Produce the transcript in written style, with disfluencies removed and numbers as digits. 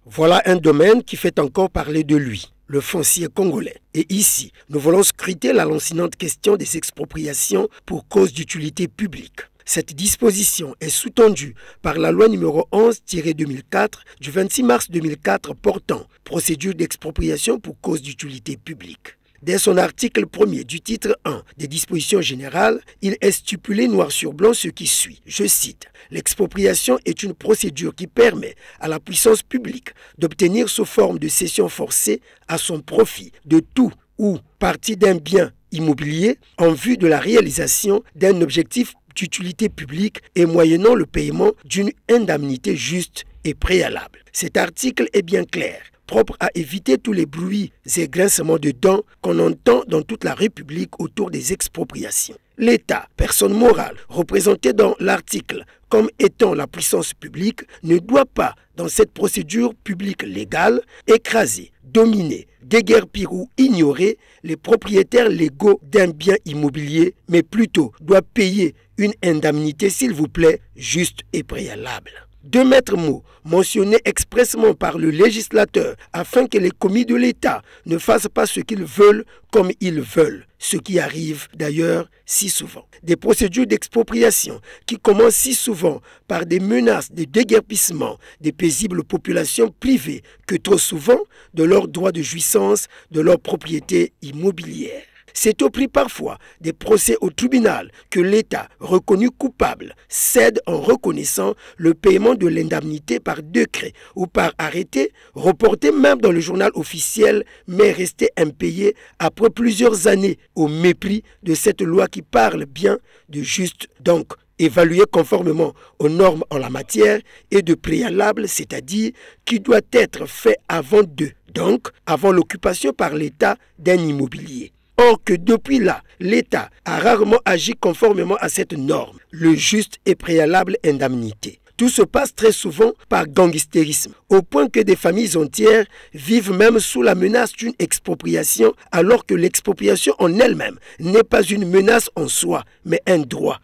Voilà un domaine qui fait encore parler de lui, le foncier congolais. Et ici, nous voulons scruter la lancinante question des expropriations pour cause d'utilité publique. Cette disposition est sous-tendue par la loi numéro 11-2004 du 26 mars 2004 portant procédure d'expropriation pour cause d'utilité publique. Dès son article 1er du titre 1 des dispositions générales, il est stipulé noir sur blanc ce qui suit. Je cite, « L'expropriation est une procédure qui permet à la puissance publique d'obtenir sous forme de cession forcée à son profit de tout ou partie d'un bien immobilier en vue de la réalisation d'un objectif d'utilité publique et moyennant le paiement d'une indemnité juste et préalable. » Cet article est bien clair, propre à éviter tous les bruits et grincements de dents qu'on entend dans toute la République autour des expropriations. L'État, personne morale, représentée dans l'article comme étant la puissance publique, ne doit pas, dans cette procédure publique légale, écraser, dominer, déguerpir ou ignorer les propriétaires légaux d'un bien immobilier, mais plutôt doit payer une indemnité, s'il vous plaît, juste et préalable. Deux maîtres mots mentionnés expressément par le législateur afin que les commis de l'État ne fassent pas ce qu'ils veulent comme ils veulent, ce qui arrive d'ailleurs si souvent. Des procédures d'expropriation qui commencent si souvent par des menaces de déguerpissement des paisibles populations privées que trop souvent de leurs droits de jouissance de leur propriété immobilière. C'est au prix parfois des procès au tribunal que l'État, reconnu coupable, cède en reconnaissant le paiement de l'indemnité par décret ou par arrêté, reporté même dans le journal officiel, mais resté impayé après plusieurs années au mépris de cette loi qui parle bien de juste, donc évalué conformément aux normes en la matière, et de préalable, c'est-à-dire qui doit être fait avant donc avant l'occupation par l'État d'un immobilier. Or que depuis là, l'État a rarement agi conformément à cette norme, le juste et préalable indemnité. Tout se passe très souvent par gangstérisme, au point que des familles entières vivent même sous la menace d'une expropriation, alors que l'expropriation en elle-même n'est pas une menace en soi, mais un droit.